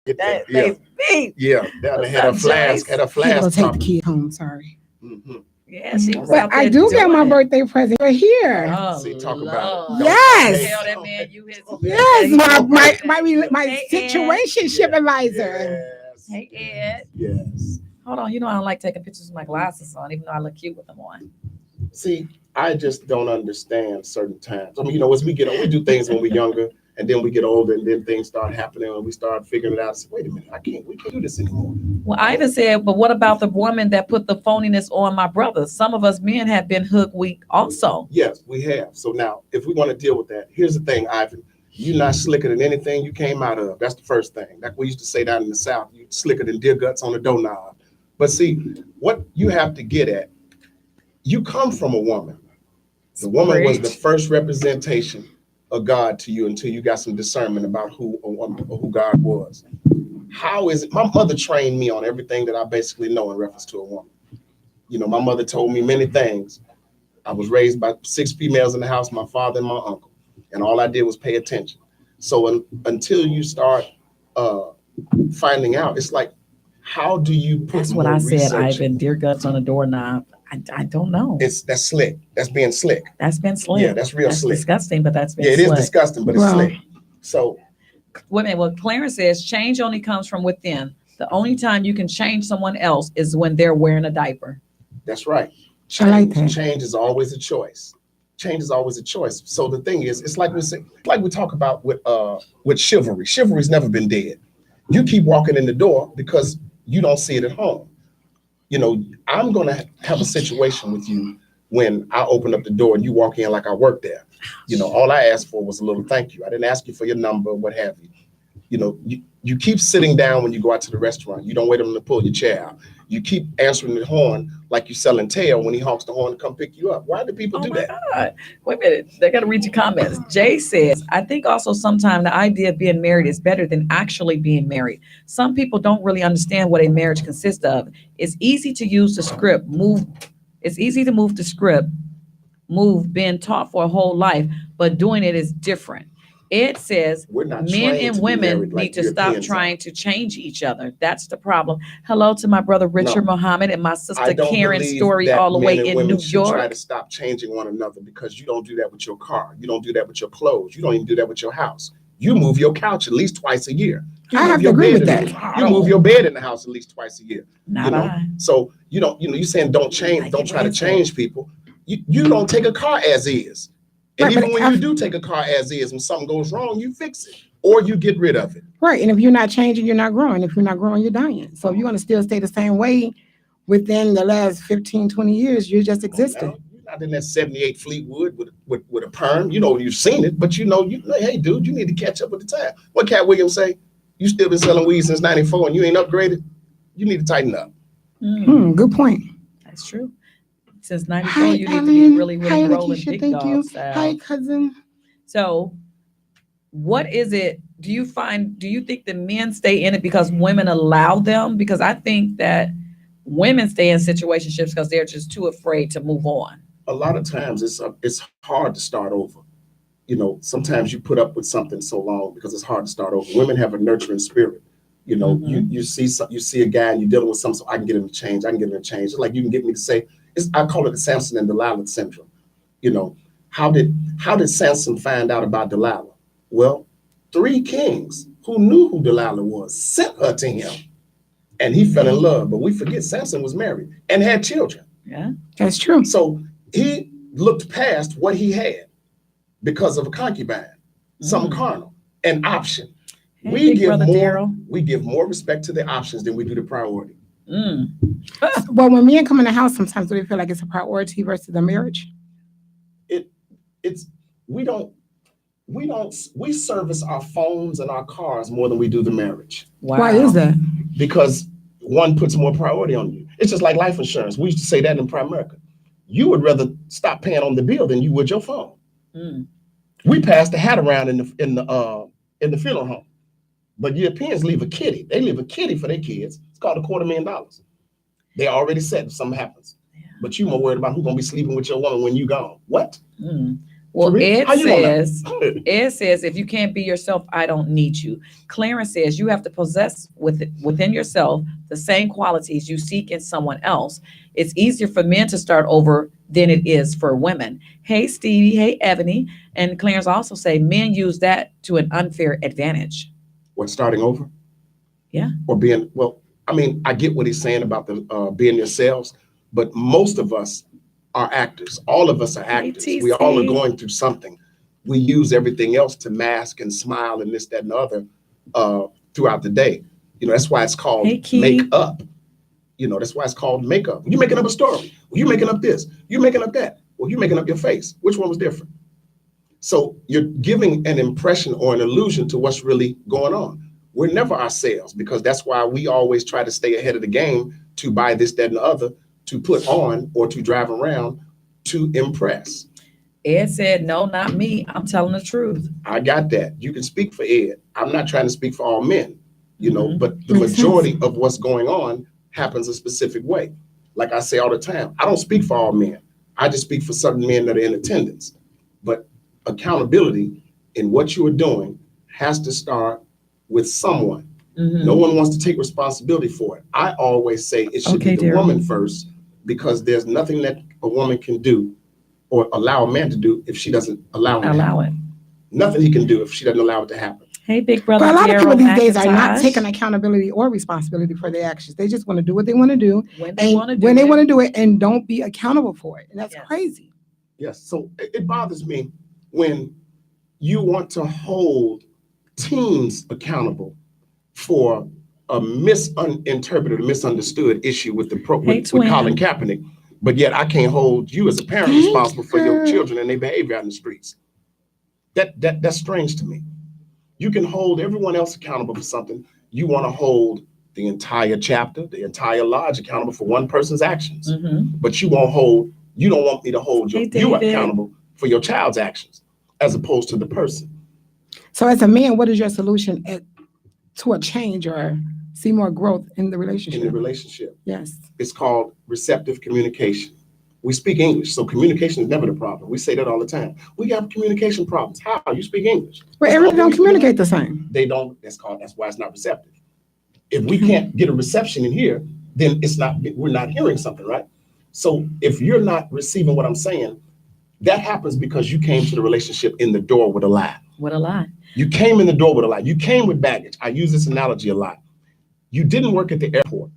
Get that. Yeah. Down there had a flask. Take the kid home. Sorry. Mm-hmm. Yeah, she was But I do get my birthday present. You're here. Oh, see, talk about it. Yes. Tell that man you his. Yes, my situationship advisor. Yes. Hey Ed. Yes. Hold on, you know I don't like taking pictures with my glasses on, even though I look cute with them on. See, I just don't understand certain times. I mean, as we get older, we do things when we're younger, and then we get older, and then things start happening, and we start figuring it out. So, wait a minute, we can't do this anymore. Well, I even said, but what about the woman that put the phoniness on my brother? Some of us men have been hook weak also. Yes, we have. So now, if we want to deal with that, here's the thing, Ivan. You're not slicker than anything you came out of. That's the first thing. Like we used to say down in the South, you slicker than deer guts on a doorknob. But see, what you have to get at, you come from a woman. The woman was the first representation of God to you until you got some discernment about who a woman or who God was. How is it? My mother trained me on everything that I basically know in reference to a woman. You know, my mother told me many things. I was raised by 6 females in the house, my father and my uncle, and all I did was pay attention. So until you start finding out, it's like, how do you put That's what I said, Ivan. Deer guts on a doorknob. I don't know. That's slick. That's being slick. That's been slick. Yeah, that's real slick. Disgusting, but that's been slick. Yeah, it is disgusting, but it's slick. So wait a minute. Well, Clarence says change only comes from within. The only time you can change someone else is when they're wearing a diaper. That's right. Change is always a choice. Change is always a choice. So the thing is, it's like we talk about with chivalry. Chivalry's never been dead. You keep walking in the door because you don't see it at home. You know, I'm going to have a situation with you when I open up the door and you walk in like I work there. You know, all I asked for was a little thank you. I didn't ask you for your number, what have you. You know, you keep sitting down when you go out to the restaurant. You don't wait for them to pull your chair out. You keep answering the horn like you're selling tail when he honks the horn to come pick you up. Why do people do that? God. Wait a minute. They got to read your comments. Jay says, I think also sometimes the idea of being married is better than actually being married. Some people don't really understand what a marriage consists of. It's easy to use the script, It's easy to move the script, being taught for a whole life, but doing it is different. It says men and women need to stop trying to change each other. That's the problem. Hello to my brother Richard Muhammad and my sister Karen Story all the way in New York. Try to stop changing one another because you don't do that with your car. You don't do that with your clothes. You don't even do that with your house. You move your couch at least twice a year. I have to agree with that. You move your bed in the house at least twice a year. Not I. So you're saying don't change, don't try to change people. You don't take a car as is. And even when you do take a car as is, when something goes wrong, you fix it or you get rid of it. Right. And if you're not changing, you're not growing. If you're not growing, you're dying. So if you're going to still stay the same way within the last 15, 20 years, you're just existing. You're not in that 78 Fleetwood with a perm. You know, you've seen it, but hey, dude, you need to catch up with the time. What Cat Williams say? You still been selling weed since 94 and you ain't upgraded? You need to tighten up. Good point. That's true. Since 94, you need to be really, really rolling big dog style. Hi, cousin. So what is it? Do you think the men stay in it because women allow them? Because I think that women stay in situationships because they're just too afraid to move on. A lot of times it's hard to start over. You know, sometimes you put up with something so long because it's hard to start over. Women have a nurturing spirit. You know, you see a guy and you're dealing with something, so I can get him to change. It's like you can get me to say, I call it the Samson and Delilah syndrome. You know, how did Samson find out about Delilah? Well, 3 kings who knew who Delilah was sent her to him, and he fell in love. But we forget Samson was married and had children. Yeah, that's true. So he looked past what he had because of a concubine, something carnal, an option. Hey, we give more respect to the options than we do the priority. Well, when men come in the house, sometimes do they feel like it's a priority versus a marriage? We service our phones and our cars more than we do the marriage. Wow. Why is that? Because one puts more priority on you. It's just like life insurance. We used to say that in Primerica. You would rather stop paying on the bill than you would your phone. We pass the hat around in the funeral home. But Europeans leave a kitty. They leave a kitty for their kids. It's called $250,000. They already said if something happens. Yeah. But you more worried about who's going to be sleeping with your woman when you gone. What? Well, Ed How you gonna says, know? Ed says, if you can't be yourself, I don't need you. Clarence says you have to possess within yourself the same qualities you seek in someone else. It's easier for men to start over than it is for women. Hey, Stevie. Hey, Ebony. And Clarence also say men use that to an unfair advantage. What, starting over? Yeah. Or being, well, I mean, I get what he's saying about the being yourselves, but most of us are actors. All of us are actors. We all are TC. going through something. We use everything else to mask and smile and this, that, and the other throughout the day. You know, that's why it's called Hey, Key. make up. You know, that's why it's called makeup. You're making up a story. Well, you're making up this. You're making up that. Well, you're making up your face. Which one was different? So you're giving an impression or an illusion to what's really going on. We're never ourselves, because that's why we always try to stay ahead of the game, to buy this, that, and the other, to put on or to drive around to impress. Ed said, no, not me. I'm telling the truth. I got that. You can speak for Ed. I'm not trying to speak for all men, you know, Mhm. but the Makes majority of what's going on happens a specific way. Like I say all the time, I don't speak for all men. I just speak for certain men that are in attendance. But accountability in what you are doing has to start with someone. Mhm. No one wants to take responsibility for it. I always say it should Okay, be the Daryl. woman first, because there's nothing that a woman can do or allow a man to do if she doesn't allow him to happen. Allow it. Nothing he can do if she doesn't allow it to happen. Hey, big brother. But a lot of people Daryl these days are not McIntosh. taking accountability or responsibility for their actions. They just want to do what they want to do, When they want to and do when they it. want to do it, and don't be accountable for it. And that's Yes. crazy. Yes. So it bothers me when you want to hold teens accountable for a misinterpreted, misunderstood issue with Hey, with Colin twin. Kaepernick, but yet I can't hold you as a parent Thank responsible for your you. children and their behavior out in the streets. That's strange to me. You can hold everyone else accountable for something. You want to hold the entire chapter, the entire lodge accountable for one person's actions, Mhm. but you don't want me to hold Hey, you David. accountable for your child's actions as opposed to the person. So as a man, what is your solution to a change or see more growth in the In the relationship? relationship, Yes. it's called receptive communication. We speak English, so communication is never the problem. We say that all the time. We have communication problems. How? You speak English. But That's everybody the don't only way you communicate the same. They don't. That's why it's not receptive. If we can't get a reception in here, then we're not hearing something, right? So if you're not receiving what I'm saying, that happens because you came to the relationship in the door with a lie. What a lie. You came in the door with a lie. You came with baggage. I use this analogy a lot. You didn't work at the airport,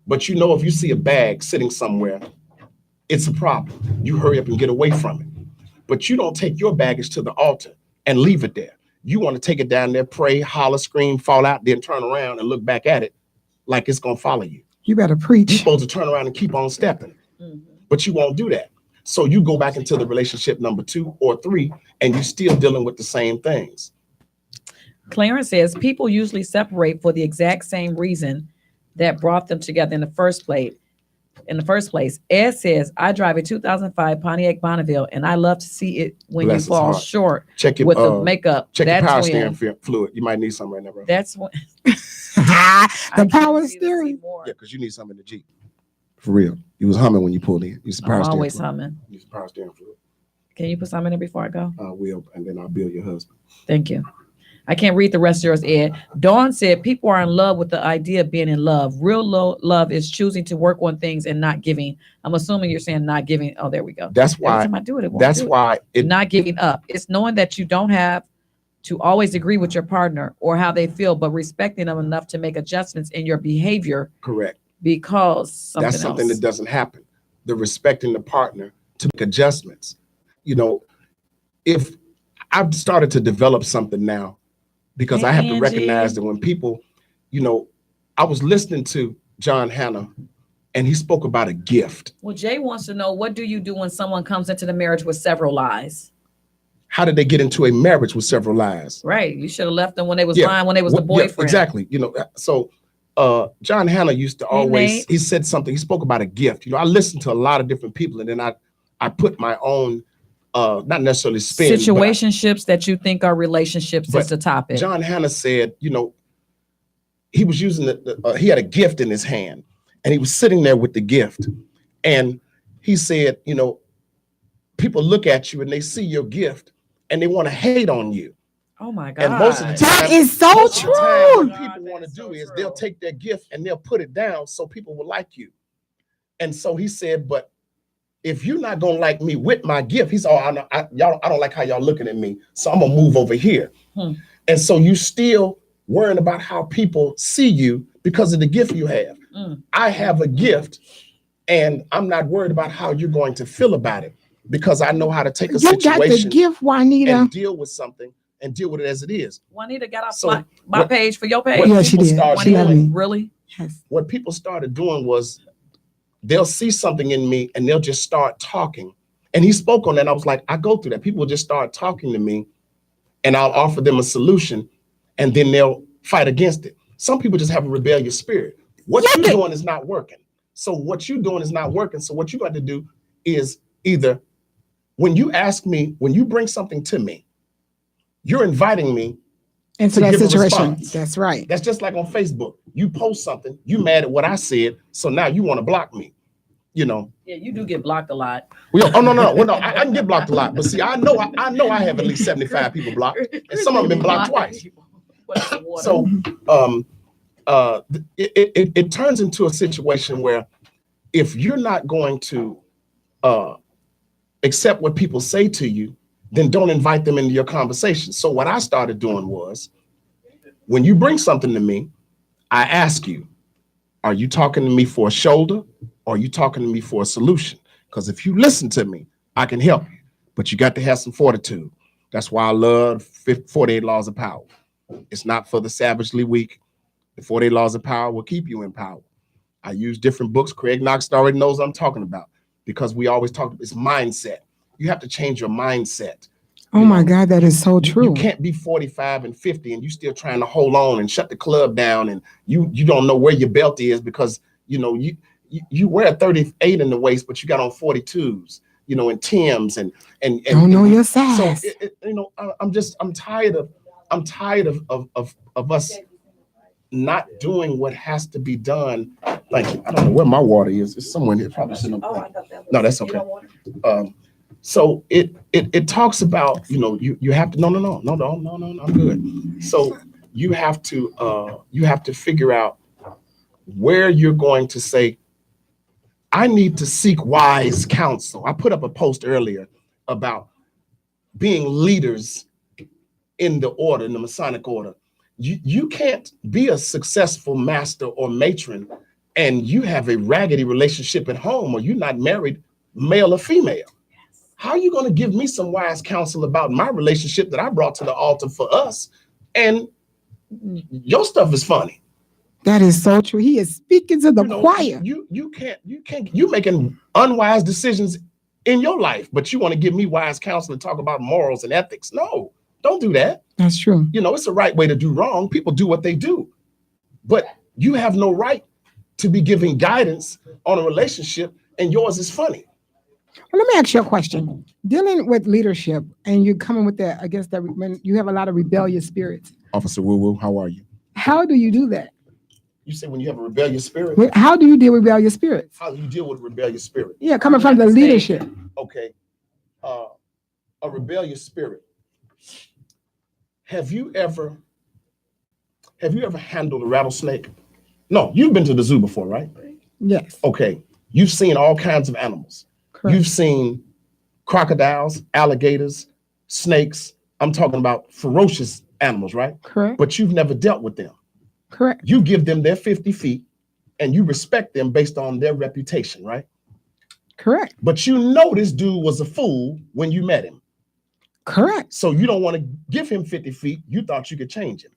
but you know if you see a bag sitting somewhere, it's a problem. You hurry up and get away from it. But you don't take your baggage to the altar and leave it there. You want to take it down there, pray, holler, scream, fall out, then turn around and look back at it like it's going to follow you. You better You're preach. supposed to turn around and keep on stepping, Mhm. but you won't do that. So you go back into the relationship number 2 or 3, and you're still dealing with the same things. Clarence says people usually separate for the exact same reason that brought them together in the first place. Ed says, I drive a 2005 Pontiac Bonneville, and I love to see it when Bless you his fall heart. short Check your with the makeup. check your That's power when. steering fluid. You might need some right now, bro. That's when. The I power can't see the steering. seat more. Yeah, because you need some in the Jeep. For real. You was humming when you pulled in. You some power I'm steering always fluid. humming. You some power steering fluid. Can you put some in there before I go? I will, and then I'll bill your husband. Thank you. I can't read the rest of yours, Ed. Dawn said people are in love with the idea of being in love. Real love is choosing to work on things and not giving. I'm assuming you're saying not giving. Oh, there we go. That's Every why. time I do it, it won't That's do it. why it. Not giving up. It's knowing that you don't have to always agree with your partner or how they feel, but respecting them enough to make adjustments in your behavior Correct. because That's something else. that doesn't happen. The respecting the partner to make adjustments. You know, if I've started to develop something now, because Hey, I have to Angie. recognize that when people, you know, I was listening to John Hanna, and he spoke about a gift. Well, Jay wants to know, what do you do when someone comes into the marriage with several lies? How did they get into a marriage with several lies? Right. You should have left them when they was Yeah. lying, when they was the What- yeah, boyfriend. exactly. You know, so John Hanna used to Hey, always, Nate. he said something, he spoke about a gift. You know, I listened to a lot of different people, and then I put my own, not necessarily spin. but Situationships that you think are relationships but is the topic. John Hanna said, you know, he was using he had a gift in his hand, and he was sitting there with the gift, and he said, you know, people look at you and they see your gift and they want to hate on you. Oh my God. And most of the time, That is so most of the time, true. what people want to do is they'll take their gift and they'll put it down so people will like you. And so he said, but if you're not gonna like me with my gift, he said, I don't like how y'all looking at me, so I'm gonna move over here. And so you still worrying about how people see you because of the gift you have. I have a gift, and I'm not worried about how you're going to feel about it because I know how to take a You situation got the gift, Juanita. and deal with something and deal with it as it is. Juanita got off So my page for your page. what Yeah, she people did. started She loved doing- me. Really? Yes. What people started doing was they'll see something in me and they'll just start talking. And he spoke on that. I was like, I go through that. People will just start talking to me and I'll offer them a solution and then they'll fight against it. Some people just have a rebellious spirit. What you're doing is not working. So what you're doing is not working. So what you got to do is either when you ask me, when you bring something to me, you're inviting me Into to that give a situation. response. That's right. That's just like on Facebook. You post something, you mad at what I said, so now you want to block me. You know. Yeah, you do get blocked a lot. Well, oh no. Well, no, I can get blocked a lot, but see, I know I have at least 75 people blocked, and some of them been blocked twice. So, it turns into a situation where if you're not going to accept what people say to you, then don't invite them into your conversation. So what I started doing was, when you bring something to me, I ask you, are you talking to me for a shoulder or are you talking to me for a solution? Because if you listen to me, I can help you, but you got to have some fortitude. That's why I love 48 Laws of Power. It's not for the savagely weak. The 48 Laws of Power will keep you in power. I use different books. Craig Knox already knows what I'm talking about because we always talk about this mindset. You have to change your mindset. Oh my God, that is so true. You can't be 45 and 50 and you still trying to hold on and shut the club down and you don't know where your belt is because you wear 38 in the waist, but you got on 42s, and Timbs and don't know your size. So I'm tired of us not doing what has to be done. Like, I don't know where my water is. It's somewhere here. Probably sitting up there. No, that's okay. So it talks about, you have to, no, I'm good. So you have to figure out where you're going to say, I need to seek wise counsel. I put up a post earlier about being leaders in the order, in the Masonic order. You can't be a successful master or matron and you have a raggedy relationship at home or you're not married, male or female. How are you going to give me some wise counsel about my relationship that I brought to the altar for us? And your stuff is funny. That is so true. He is speaking to the choir. You can't, you making unwise decisions in your life, but you want to give me wise counsel and talk about morals and ethics. No, don't do that. That's true. It's the right way to do wrong. People do what they do, but you have no right to be giving guidance on a relationship and yours is funny. Well, let me ask you a question. Dealing with leadership and you're coming with that, I guess that when you have a lot of rebellious spirits. Officer Woo Woo, how are you? How do you do that? You say when you have a rebellious spirit? How do you deal with rebellious spirits? How do you deal with rebellious spirit? Yeah, coming from the leadership. Okay. A rebellious spirit. Have you ever handled a rattlesnake? No, you've been to the zoo before, right? Yes. Okay. You've seen all kinds of animals. Correct. You've seen crocodiles, alligators, snakes. I'm talking about ferocious animals, right? Correct. But you've never dealt with them. Correct. You give them their 50 feet and you respect them based on their reputation, right? Correct. But you know this dude was a fool when you met him. Correct. So you don't want to give him 50 feet. You thought you could change him.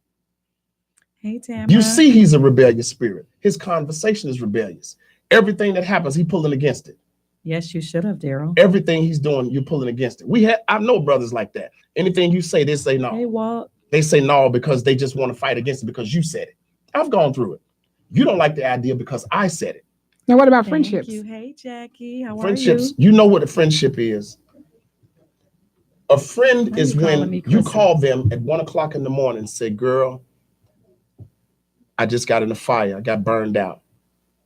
Hey, Tamara. You see he's a rebellious spirit. His conversation is rebellious. Everything that happens, he's pulling against it. Yes, you should have, Daryl. Everything he's doing, you're pulling against it. I know brothers like that. Anything you say, they say no. Hey, Walt. They say no because they just want to fight against it because you said it. I've gone through it. You don't like the idea because I said it. Now, what about Thank friendships? you. Hey, Jackie. How Friendships, are you? you know what a friendship is. A friend Why is you calling when me you Chrissy? call them at 1 o'clock in the morning and say, girl, I just got in a fire. I got burned out.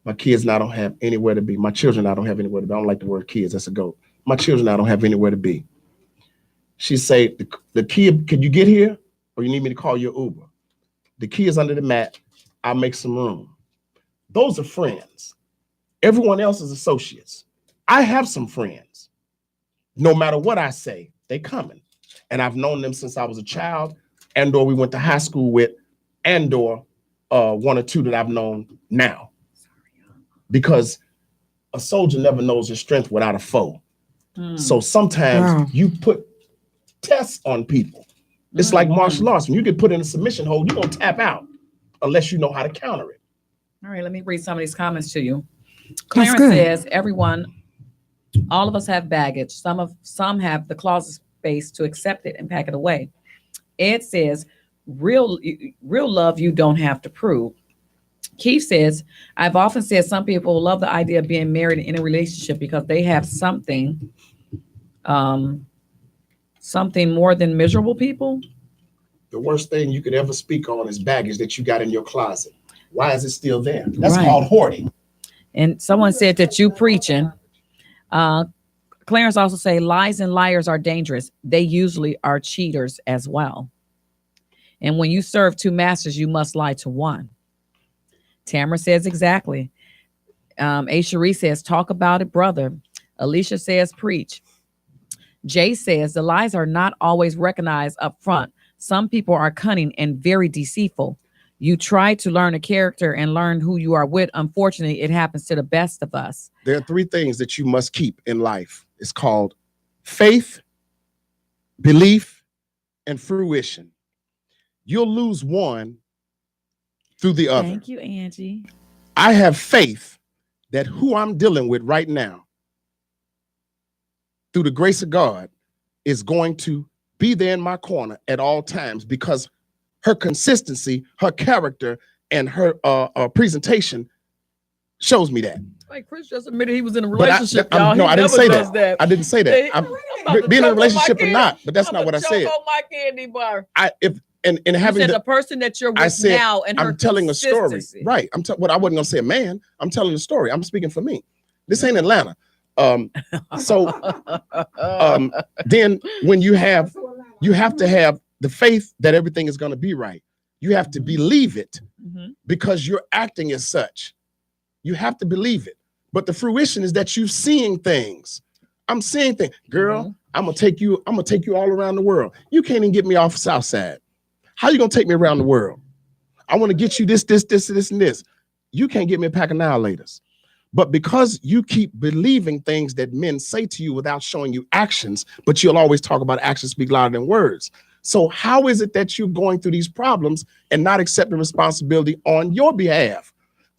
My kids now don't have anywhere to be. My children now don't have anywhere to be. I don't like the word kids. That's a goat. My children now don't have anywhere to be. She say, the key, can you get here? Or you need me to call your Uber? The key is under the mat. I'll make some room. Those are friends. Everyone else is associates. I have some friends. No matter what I say, they coming. And I've known them since I was a child, and/or we went to high school with, and/or one or two that I've known now. Because a soldier never knows his strength without a foe. So sometimes you put tests on people. It's like martial arts. When you get put in a submission hold, you're going to tap out unless you know how to counter it. All right, let me read some of these comments to you. Clarence says, everyone, all of us have baggage. Some have the closet space to accept it and pack it away. Ed says, real love you don't have to prove. Keith says, I've often said some people love the idea of being married in a relationship because they have something more than miserable people. The worst thing you could ever speak on is baggage that you got in your closet. Why is it still there? That's called hoarding. And someone said that you preaching. Clarence also say lies and liars are dangerous. They usually are cheaters as well. And when you serve two masters, you must lie to one. Tamara says exactly. A. Cherie says, talk about it, brother. Alicia says, preach. Jay says, the lies are not always recognized up front. Some people are cunning and very deceitful. You try to learn a character and learn who you are with. Unfortunately, it happens to the best of us. There are three things that you must keep in life. It's called faith, belief, and fruition. You'll lose one through the other. Thank you, Angie. I have faith that who I'm dealing with right now, through the grace of God, is going to be there in my corner at all times because her consistency, her character, and her presentation shows me that. Like Chris just admitted he was in a relationship. I didn't say that. I didn't say that. I'm being in a relationship or not, but that's not what I said. On my candy bar. And having the person that you're with now, and I'm telling a story, right? I wasn't gonna say a man. I'm telling a story. I'm speaking for me. This ain't Atlanta. Then when you have to have the faith that everything is going to be right. You have to believe it because you're acting as such. You have to believe it. But the fruition is that you're seeing things. I'm seeing things. Girl, I'm gonna take you all around the world. You can't even get me off South Side. How you gonna take me around the world? I want to get you this, and this. You can't get me a pack of Annihilators. But because you keep believing things that men say to you without showing you actions, but you'll always talk about actions speak louder than words. So how is it that you're going through these problems and not accepting responsibility on your behalf?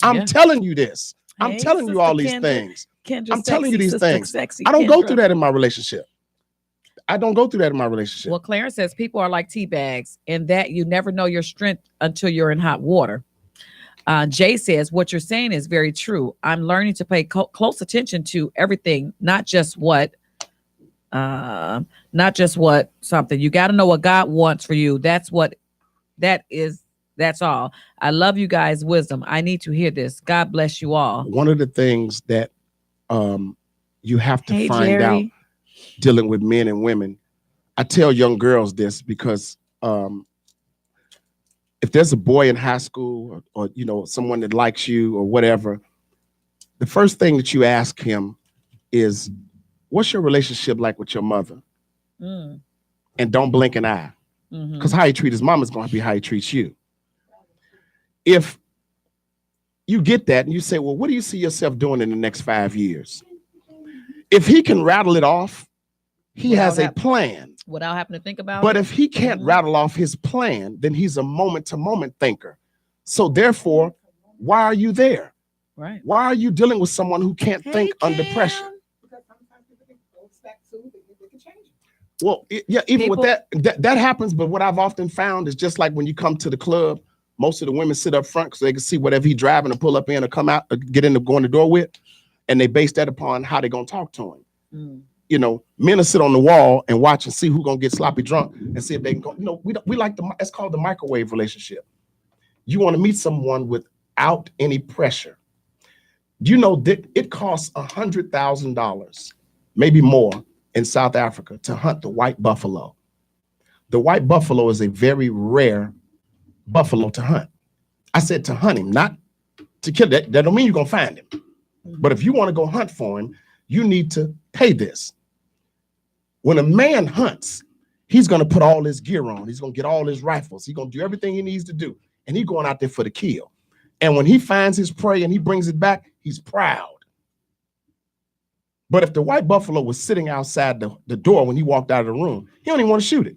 I'm telling you this. I'm telling you all these things. I'm telling you these things. I don't go through that in my relationship. Well, Clarence says people are like tea bags and that you never know your strength until you're in hot water. Jay says, what you're saying is very true. I'm learning to pay close attention to everything, not just what something. You got to know what God wants for you. That's all. I love you guys' wisdom. I need to hear this. God bless you all. One of the things that you have to find out dealing with men and women, I tell young girls this because if there's a boy in high school or someone that likes you or whatever, the first thing that you ask him is, what's your relationship like with your mother? And don't blink an eye, because how he treats his mom is going to be how he treats you. If you get that and you say, well, what do you see yourself doing in the next 5 years? If he can rattle it off, he has a plan. Without having to think about But if he can't rattle off his plan, then he's a moment-to-moment thinker. So therefore, why are you there? Right. Why are you dealing with someone who can't think under pressure? Well, even with that happens. But what I've often found is just like when you come to the club, most of the women sit up front because they can see whatever he's driving to pull up in or come out or get in go in the door with, and they base that upon how they're gonna talk to him. Men will sit on the wall and watch and see who's gonna get sloppy drunk and see if they can go. We like it's called the microwave relationship. You want to meet someone without any pressure. Do you know that it costs $100,000 maybe more, in South Africa to hunt the white buffalo. The white buffalo is a very rare buffalo to hunt. I said to hunt him, not to kill. That don't mean you're going to find him. But if you want to go hunt for him, you need to pay this. When a man hunts, he's going to put all his gear on. He's going to get all his rifles. He's going to do everything he needs to do. And he's going out there for the kill. And when he finds his prey and he brings it back, he's proud. But if the white buffalo was sitting outside the door when he walked out of the room, he don't even want to shoot it.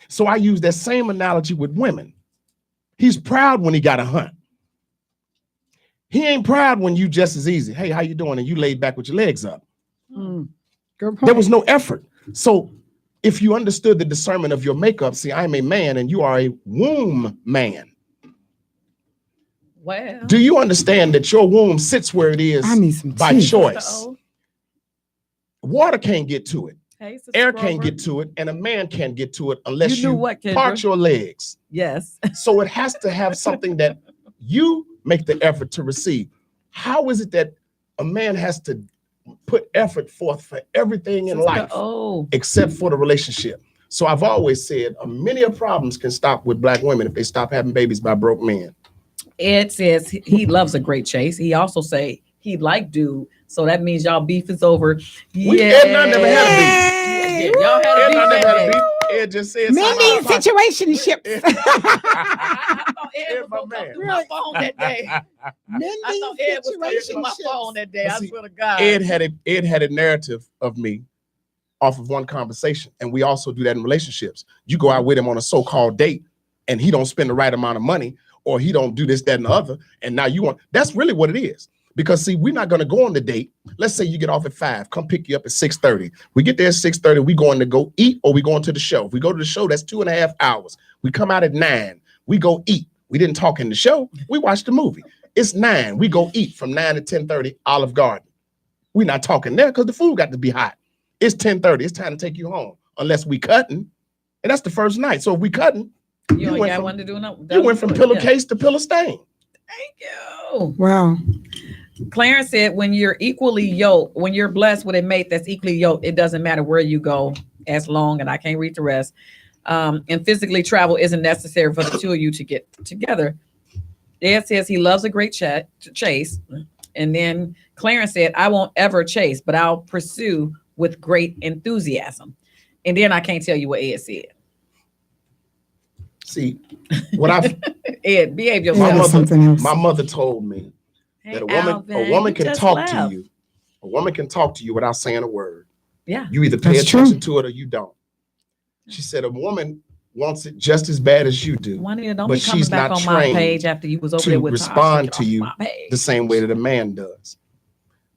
So I use that same analogy with women. He's proud when he got a hunt. He ain't proud when you just as easy. Hey, how you doing? And you laid back with your legs up. Good point. There was no effort. So if you understood the discernment of your makeup, see, I'm a man and you are a womb man. Well, Do you understand that your womb sits where it is I need some by tea. choice? Water can't get to it. Hey, Sister Air Grover. can't get to it, and a man can't get to it unless You knew what, Kendra? part your legs. Yes. So it has to have something that you make the effort to receive. How is it that a man has to put effort forth for everything in life except for the relationship? So I've always said many of problems can stop with Black women if they stop having babies by broke men. Ed says he loves a great chase. He also say he like dude. So that means y'all beef is over. Ed and I never had a beef. Yeah, y'all had Ed a and I never had a beef. beef. Ed just said Men need situationships. I thought Ed Ed, was my gonna come man. through my phone that day. Men I need thought Ed was coming through my situationships. phone that day. I See, swear to God. Ed had a narrative of me off of one conversation, and we also do that in relationships. You go out with him on a so-called date, and he don't spend the right amount of money, or he don't do this, that, and the other, and now you want. That's really what it is. Because see, we're not going to go on the date. Let's say you get off at 5, come pick you up at 6:30. We get there at 6:30. We going to go eat, or we going to the show. If we go to the show, that's 2.5 hours. We come out at 9. We go eat. We didn't talk in the show. We watched the movie. It's 9. We go eat from 9 to 10:30. Olive Garden. We're not talking there because the food got to be hot. It's 10:30. It's time to take you home, unless we cutting, and that's the first night. So if we cutting, You ain't went got from- one to do no. you went from pillowcase to pillow stain. Thank you. Wow. Clarence said, when you're equally yoked, when you're blessed with a mate that's equally yoked, it doesn't matter where you go as long, and I can't read the rest. And physically travel isn't necessary for the two of you to get together. Ed says he loves a great chase. And then Clarence said, I won't ever chase, but I'll pursue with great enthusiasm. And then I can't tell you what Ed said. See, what I've Ed, behave Yeah, yourself. something else. my mother told me that a woman can talk to you. A woman can talk to you without saying a word. Yeah. You either pay That's attention true. to it or you don't. She said a woman wants it just as bad as you do, Juanita, don't but be coming she's back not on my trained page after you was over to there with respond Tasha. to Get you off my page. the same way that a man does.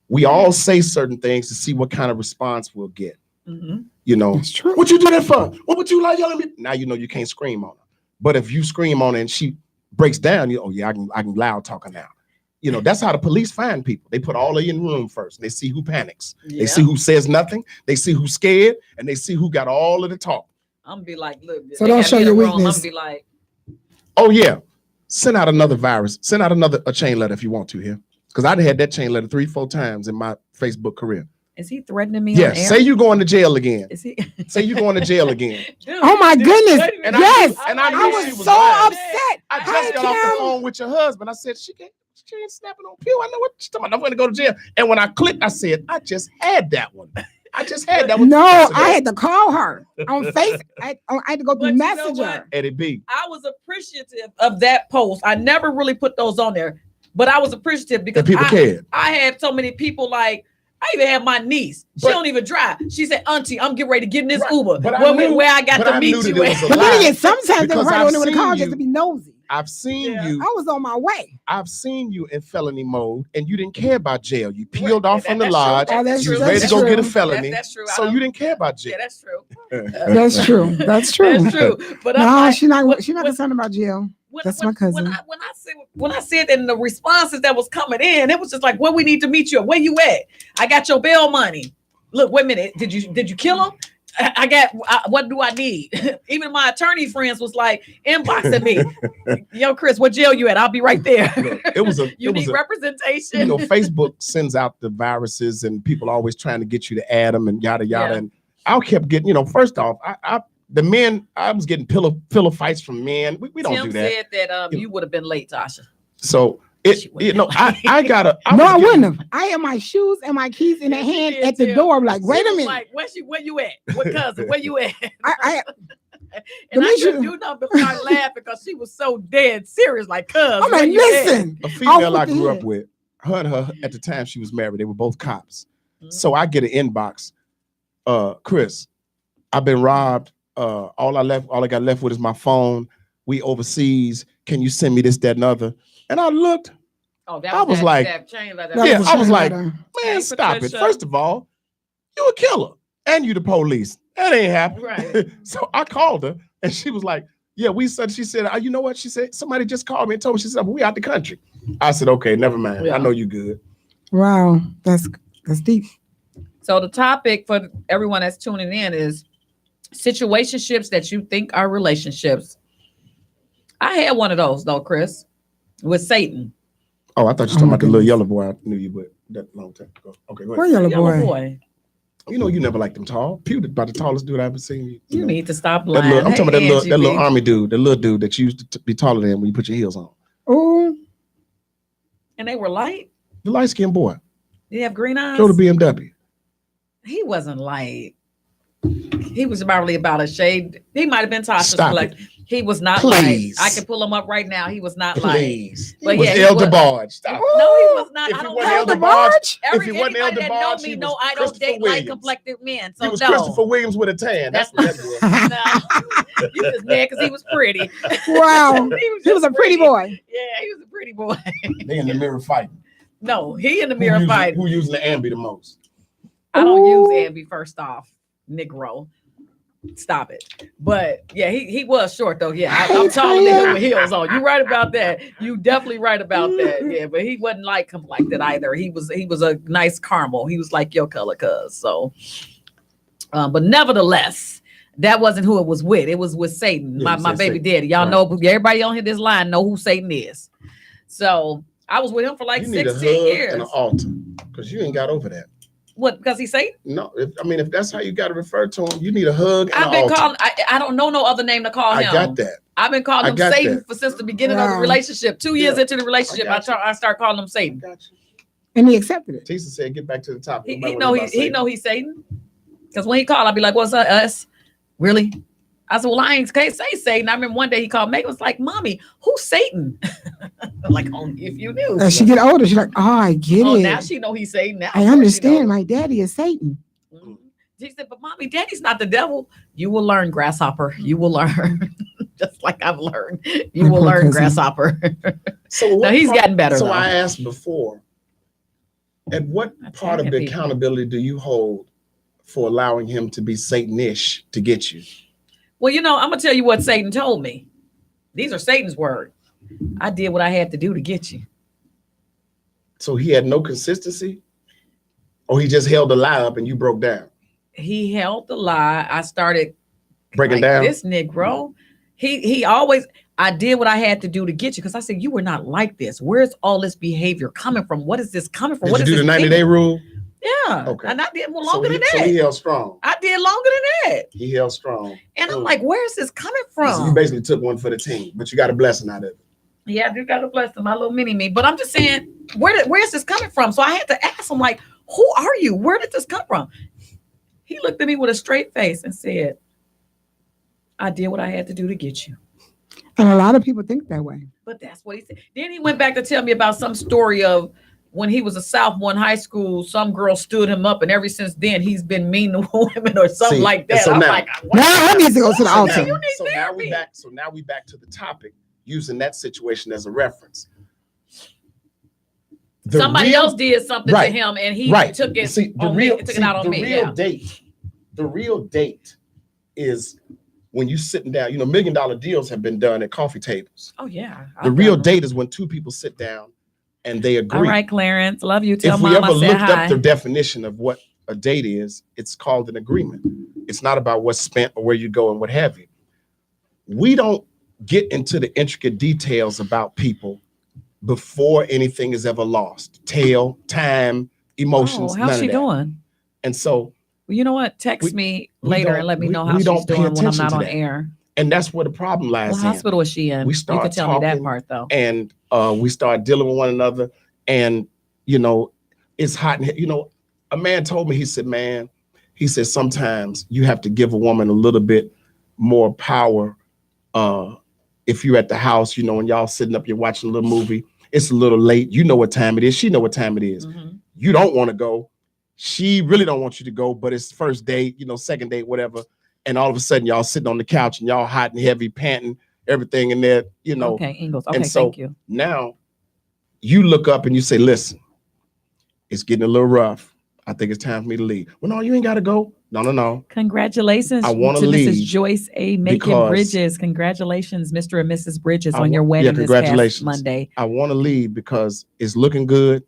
We all say certain things to see what kind of response we'll get. Mhm. You know, That's true. what you do that for? What would you like yelling at me? Now you know you can't scream on her. But if you scream on her and she breaks down, you I can loud talk her now. You know, that's how the police find people. They put all of you in the room first. And they see who panics. Yeah. They see who says nothing. They see who's scared, and they see who got all of the talk. I'm gonna be like, look. So they don't got show me in your the room, weakness. I'm gonna be like, Oh yeah, send out another virus. Send out a chain letter if you want to here, because I'd had that chain letter 3-4 times in my Facebook career. is he threatening me Yeah, on air? say you going to jail again. Is he? Say you going to jail again. Dude, Oh my dude, goodness. wait a minute. And Yes. I I knew was she was so lying. upset. I Hey, just got off the Kim. phone with your husband. I said, she ain't snapping on Pew. I know what she's talking about. I'm going to go to jail. And when I clicked, I said, I just had that one. I just had that one. No, years ago. I had to call her on Facebook. I had to go But through you know Messenger. what? Eddie B. I was appreciative of that post. I never really put those on there, but I was appreciative because That people cared. I had so many people like. I even had my niece. She But- don't even drive. She said, "Auntie, I'm getting ready to get in this Right. Uber But I knew- where I got but to I meet knew that you it at." was But then lie. again, sometimes they Because probably I've only want to seen call you. just to be nosy. I've seen Yeah. you. I was on my way. I've seen you in felony mode, and you didn't care about jail. You peeled Right. off from the That's true. lodge. Oh, that's You was true. ready to That's go get a true. felony. That's true. I So don't- you didn't care about jail. Yeah, that's true. That's true. That's true. That's true. But I'm No, like, she's not when- concerned about jail. That's my cousin. When I said that in the responses that was coming in, it was just like, "Where we need to meet you? Where you at? I got your bail money. Look, wait a minute. Did you kill him? I got, what do I need? Even my attorney friends was like, inboxing me. Yo, Chris, what jail you at? I'll be right there. Look, it was a, You it was need a, representation. you know, Facebook sends out the viruses and people always trying to get you to add them and yada, yada. Yeah. And I kept getting, you know, first off, I was getting pillow fights from men. We don't Tim do that. said that you would have been late, Tasha. So She would've you know, been I gotta. No, I wouldn't have. I had my shoes and my keys in the Yeah, she hand did, at the Tim. door. I'm like, wait She a was minute. Like, where you at? What cousin? Where you at? I And I Demetria- couldn't do nothing but start laughing because she was so dead serious. Like, cuz, I'm where like, you at? listen. A female I with the grew up head. with, her and her at the time she was married. They were both cops. Mhm. So I get an inbox. Chris, I've been robbed. All I got left with is my phone. We overseas. Can you send me this, that, and other? And I looked. Oh, that I was that, like- that chain letter. That Yeah, was a I was shame like, letter. Man, Hey, stop Patricia. it. First of all, you a killer and you the police. That ain't happening. Right. So I called her and she was like, yeah, she said, you know what? She said, somebody just called me and told me, she said, we out the country. I said, okay, never mind. Yeah. I know you good. Wow, that's deep. So the topic for everyone that's tuning in is situationships that you think are relationships. I had one of those though, Chris, with Satan. Oh, I thought you were Oh, talking my about the little goodness. yellow boy I knew you with that long time ago. Okay, go Where ahead. yellow Yellow boy? boy. You know, you never liked them tall. Pew about the tallest dude I've ever seen. You know. need to stop That lying. little, I'm talking about Hey, that little Angie B. army dude, the little dude that you used to be taller than when you put your heels on. Oh, And they were light. The light skinned boy. Did he have green eyes? Go to BMW. He wasn't light. He was probably about a shade. He might have been Tasha's Stop like. He was not Please. light. I can pull him up right now. He was not light. Please. But He was yeah, he El was. DeBarge. Stop. No, he was not. If I he don't wasn't know. El the DeBarge, barge? if he wasn't El Anybody that know DeBarge, me he know was I don't Christopher date Williams. light complected men. So He was no. Christopher Williams with a tan. That's what that was. No. You just mad because he was pretty. wow. He He was just a pretty boy. Yeah, he was a pretty boy. They in the mirror fighting. No, he in the mirror fighting. Who using the ambi the most? I don't Ooh. use Ambi first off, Negro. Stop it. But yeah, he was short though. Yeah, I'm taller than him with heels on. You right about that. You definitely right about that. Yeah, but he wasn't like him like that either. He was a nice caramel. He was like your color, cuz. So, but nevertheless, that wasn't who it was with. It was with Satan, Yeah, my you said baby Satan. daddy. Y'all Right. know, everybody on here this line know who Satan is. So I was with him for like You need a 16 hug years. and an altar because you ain't got over that. What? Because he's Satan? No, if that's how you got to refer to him, you need a hug and I've an been altar. calling. I don't know no other name to call I him. got that. I've been calling I him got Satan that. for since the beginning of the Wow. relationship. 2 years Yeah. into the relationship, I got I start calling him I Satan. got you. And he accepted it. Tisa said, "Get back to the topic." He Nobody know worry about he Satan. know he's Satan. Because when he called, I'd be like, "What's up, us? Really?" I said, "Well, I can't say Satan." I remember one day he called Megan, was like, "Mommy, who's Satan?" I'm like, only if you knew. As she get older, she's like, oh, I get Oh, it. now she know he's Satan. Now I of course she understand. knows. My daddy is Satan. Mhm. She said, "But Mommy, Daddy's not the devil." You will learn, grasshopper. You will learn. Just like I've learned. You My will poor learn, cousin. grasshopper. So No, what he's part- gotten better So though. I asked before, at what part of the Attacking people. accountability do you hold for allowing him to be Satanish to get you? Well, I'm gonna tell you what Satan told me. These are Satan's words. I did what I had to do to get you. So he had no consistency, or he just held the lie up and you broke down, He held the lie. I started breaking like, down. this Negro. He always. I did what I had to do to get you because I said you were not like this. Where's all this behavior coming from? What is this coming from? Did What you is do the this 90-day rule? Yeah. Okay. And I did more So longer he, than so that. he held strong. I did longer than that. He held strong. And I'm Mm. like, where's this coming So you from? basically took one for the team, but you got a blessing out of it. Yeah, I do got to bless him, my little mini me. But I'm just saying, where's this coming from? So I had to ask him, like, who are you? Where did this come from? He looked at me with a straight face and said, I did what I had to do to get you. And a lot of people think that way. But that's what he said. Then he went back to tell me about some story of when he was a sophomore in high school, some girl stood him up, and ever since then he's been mean to women or something See, like and that. so I'm now- like, what? Now I need to go to the So altar. you need so now we therapy. back. So now we back to the topic, using that situation as a reference. The Somebody real- else did something Right, to him, and he right. took it See, on me, took it out on me. Yeah. The real date is when you sitting down. $1 million deals have been done at coffee tables. Oh yeah. The real date is when two people sit down and they agree. All right, Clarence. Love you. Tell If we mom I ever said looked hi. up the definition of what a date is, it's called an agreement. It's not about what's spent or where you go and what have you. We don't get into the intricate details about people before anything is ever lost. Time, emotions, how's none she of that. doing? And so, well, you know what? Text me later and let me know how we she's don't pay doing when I'm attention not to on that. air. And that's where the problem lies. What hospital is she in? We You start can tell me that talking, part though. and we start dealing with one another, and it's hot. A man told me, he said, sometimes you have to give a woman a little bit more power. If you're at the house, when y'all sitting up, you're watching a little movie, it's a little late. You know what time it is. She know what time it is. Mm-hmm. You don't want to go. She really don't want you to go, but it's first date, second date, whatever. And all of a sudden y'all sitting on the couch and y'all hot and heavy, panting, everything in there, Okay, Ingalls. Okay, and so thank you. now you look up and you say, listen, it's getting a little rough. I think it's time for me to leave. Well, no, you ain't got to go. No. Congratulations I to wanna Mrs. leave Joyce A. Macon Bridges. Congratulations, Mr. and Mrs. Bridges, on your wedding this past Monday. I want to leave because it's looking good.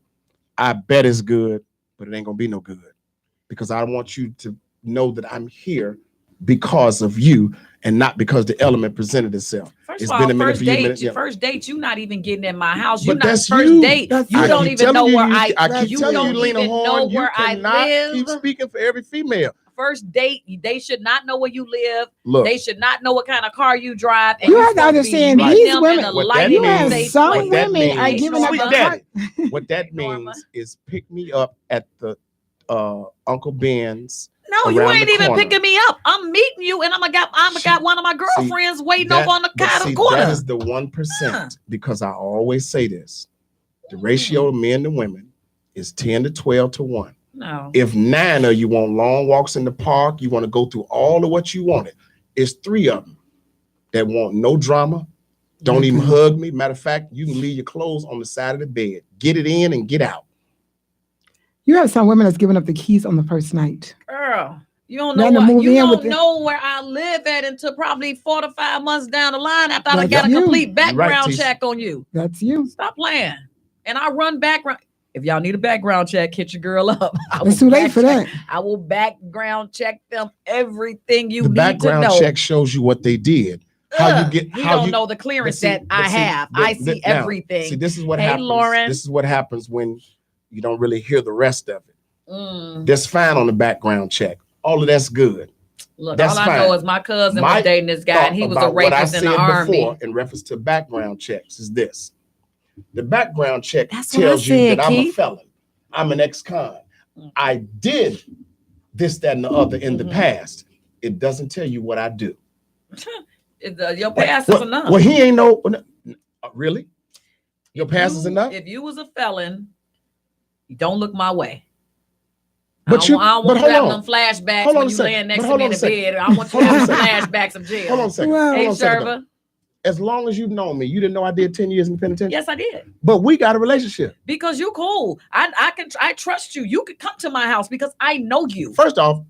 I bet it's good, but it ain't going to be no good, because I want you to know that I'm here because of you and not because the element presented itself. First of all, first date, you not even getting in my house. But You not that's first you. date. You don't even know where I keep you telling don't you, Lena even Horne, know where I live. Keep speaking for every female. First date, they should not know where you live. Look, they should not know what kind of car you drive. And you have to understand, these women, you have some women are giving up daddy. What that means is pick me up at the Uncle Ben's. No, you ain't even picking me up. I'm meeting you, and I got one of my girlfriends waiting over on the corner. That is the 1%, because I always say this: the ratio of men to women is 10 to 12 to 1. No. If 9 of you want long walks in the park, you want to go through all of what you wanted, it's 3 of them that want no drama, don't even hug me. Matter of fact, you can leave your clothes on the side of the bed. Get it in and get out. You have some women that's giving up the keys on the first night. Girl, you don't know where I live at until probably 4 to 5 months down the line after I got a complete background check on you. That's you. Stop playing. And I run background. If y'all need a background check, hit your girl up. It's too late for that. I will background check them, everything you need to know. The background check shows you what they did. How you get? You don't know the clearance that I have. I see everything. See, this is what happens. Lauren. This is what happens when you don't really hear the rest of it. That's fine on the background check. All of that's good. Look, that's all I know is my cousin was dating this guy, and he was a rapist in the army. In reference to background checks, is this: the background check tells you that I'm a felon, I'm an ex-con, I did this, that, and the other in the past. It doesn't tell you what I do. Your past is enough. Well, he ain't no really. Your past is enough. If you was a felon, don't look my way. But I don't want you having them flashbacks when you laying next to me in the bed. I want you having flashbacks of jail. Hold on a second. Hey, Sherva. As long as you've known me, you didn't know I did 10 years in the penitentiary? Yes, I did. But we got a relationship. Because you cool. I trust you. You could come to my house because I know you. First off,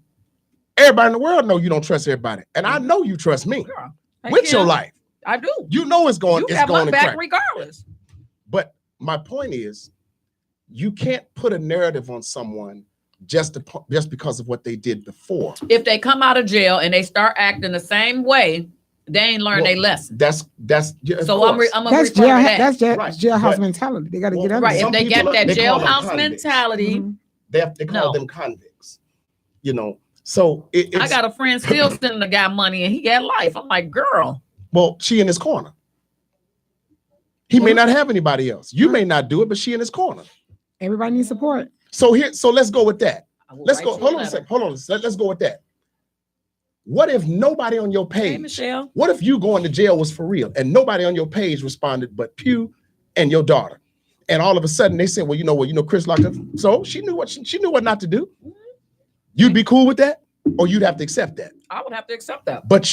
everybody in the world know you don't trust everybody. And I know you trust me. Girl, with your life. I do. You know it's going to crack. You got my back regardless. But my point is, you can't put a narrative on someone just because of what they did before. If they come out of jail and they start acting the same way, they ain't learned their lesson. That's so I'm gonna refer to that. That's jailhouse mentality. They got to get out. Right. If they get that jailhouse mentality, they call them convicts. So I got a friend still sending the guy money and he got life. I'm like, girl. Well, she in his corner. He may not have anybody else. You may not do it, but she in his corner. Everybody needs support. So let's go with that. Let's go. Hold on a second. Let's go with that. What if nobody on your page? Hey, Michelle. What if you going to jail was for real and nobody on your page responded but Pew and your daughter? And all of a sudden they said, well, Chris locked up. So she knew what not to do. You'd be cool with that, or you'd have to accept that? I would have to accept that. But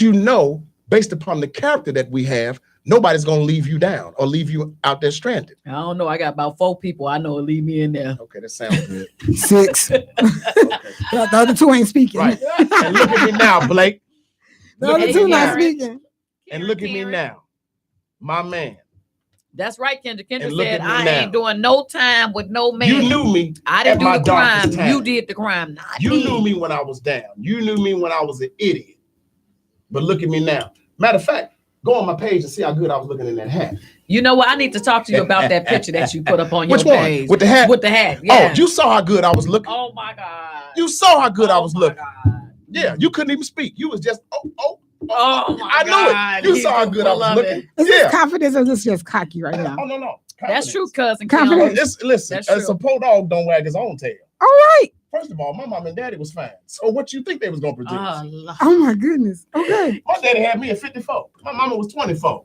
based upon the character that we have, nobody's going to leave you down or leave you out there stranded. I don't know. I got about 4 people I know will leave me in there. Okay, that sounds good. 6. Okay. The other 2 ain't speaking. Right. And look at me now, Blake. The other 2 not speaking. And look at me now, my man. That's right, Kendra. Kendra And look said, at me I now. ain't doing no time with no man. You knew me. I didn't at do my the crime. darkest time. You did the crime, not You me. knew me when I was down. You knew me when I was an idiot. But look at me now. Matter of fact, go on my page and see how good I was looking in that hat. You know what? I need to talk to you about that picture that you put up on Which your one? page. With the hat? With the hat, yeah. Oh, you saw how good I was looking. Oh my God. You saw how good I was my looking. God. Yeah, you couldn't even speak. You was just, Oh my I knew God. it. You He's saw how so good I full was of looking. it. Is this Yeah. confidence or is this just cocky right now? Oh, no. That's true, cousin. Confidence. Kim. Listen, That's true. a poor dog don't wag his own tail. All right. First of all, my mom and daddy was fine. So what you think they was gonna produce? Lord. Oh my goodness. Okay. My daddy had me at 54. My mama was 24.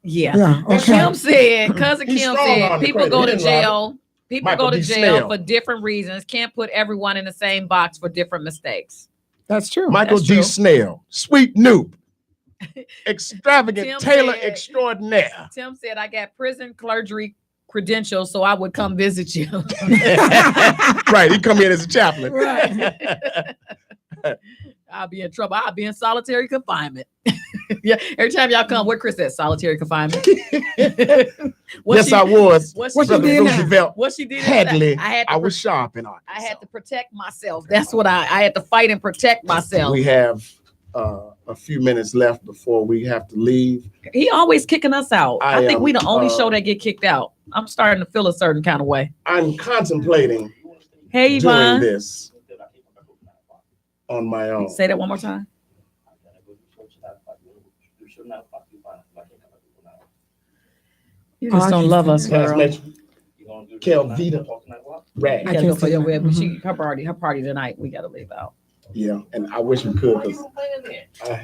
Yeah. Yeah. Okay. Kim said, cousin He's Kim strong said, on the people credit. go He to didn't rob jail. People Michael go to D. jail Snell. for different reasons. Can't put everyone in the same box for different mistakes. That's true. Michael That's G. true. Snell, sweet noob, extravagant Tim tailor said- extraordinaire. Tim said, I got prison clergy credentials, so I would come visit you. Right, he come in as a chaplain. Right. I'll be in trouble. I'll be in solitary confinement. Yeah, every time y'all come, what Chris said, solitary confinement. Yes, I was. What What she you Brother did now? Roosevelt What she did is Hadley. I had to I was sharp in art. I had to protect myself. That's what I had to fight and protect myself. We have a few minutes left before we have to leave. He always kicking us out. I think am, we the only show that get kicked out. I'm starting to feel a certain kind of way. I'm contemplating Hey, doing Yvonne. this on my own. Say that one more time. You just don't love us, girl. Kelvita Rag. You I gotta go can't for say your that. web, but her party tonight. We gotta leave out. Yeah, and I wish we could because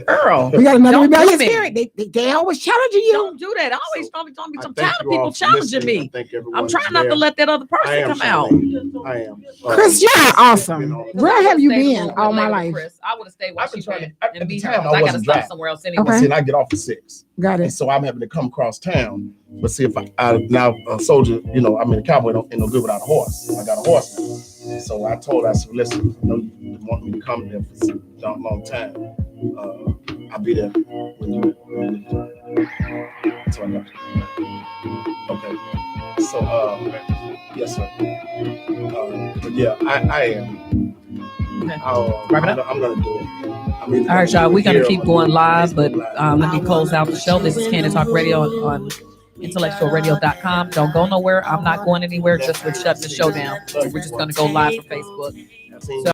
Earl, We got another Don't rebellious do me. spirit. They always challenging you. don't do that. Always don't be some thank tired of you all people for challenging listening. me. I thank everyone I'm trying who's not to there. let that other I person am come out. Charlene. I am. Chris, you're awesome. You know, Where have you Stayed a been little bit all my later with life? Chris. I would have stayed while I've been she trying went to- at and the beat time, her. I 'Cause I gotta wasn't stop driving. somewhere else anyway. Okay. See, and I get off at 6. Got And it. so I'm having to come across town. But see, if I now a soldier, a cowboy ain't no good without a horse. I got a horse now. So I told her, I said, listen, you want me to come there for a long time. I'll be there when you. So I got you. Okay. So, yes, sir. But yeah, I am. Wrap it up. I'm going to do it. All right, y'all. We're gonna keep going live, but let me close out the show. This is Candid Talk Radio on IntellectualRadio.com. Don't go nowhere. I'm not going anywhere. Just we're shutting the show down. We're just gonna go live for Facebook. So